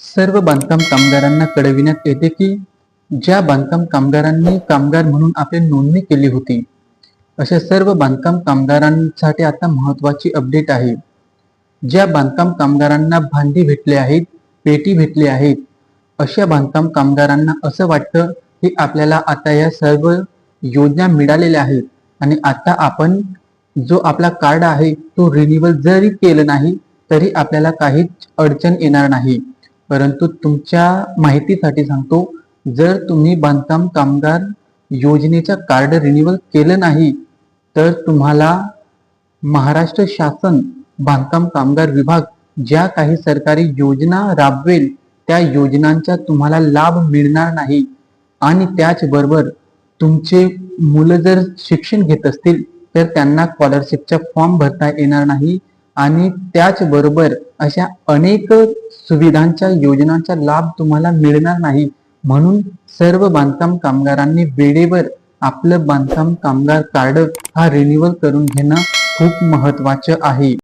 सर्व बांधकाम कामगारांना कळविण्यात येते की ज्या बांधकाम कामगारांनी कामगार म्हणून आपली नोंदणी केली होती, अशा सर्व बांधकाम कामगारांसाठी आता महत्त्वाची अपडेट आहे. ज्या बांधकाम कामगारांना भांडी भेटले आहेत, पेटी भेटली आहेत, अशा बांधकाम कामगारांना असं वाटतं की आपल्याला आता या सर्व योजना मिळालेल्या आहेत आणि आता आपण जो आपला कार्ड आहे तो रिन्यूअल जरी केलं नाही तरी आपल्याला काहीच अडचण येणार नाही. परंतु तुमच्या माहितीसाठी सांगतो, जर तुम्ही बांधकाम कामगार योजनेचा कार्ड रिन्यूअल केलं नाही तर तुम्हाला महाराष्ट्र शासन बांधकाम कामगार विभाग ज्या काही सरकारी योजना राबवेल त्या योजनांचा तुम्हाला लाभ मिळणार नाही. आणि त्याचबरोबर तुमचे मुलं जर शिक्षण घेत असतील तर त्यांना स्कॉलरशिपचा फॉर्म भरता येणार नाही. आणि त्याचबरोबर अशा अनेक सुविधांच्या योजनांचा लाभ तुम्हाला मिळणार नाही. म्हणून सर्व बांधकाम कामगारांनी वेळेवर आपलं बांधकाम कामगार कार्ड हा रिन्यूअल करून घेणं खूप महत्त्वाचं आहे.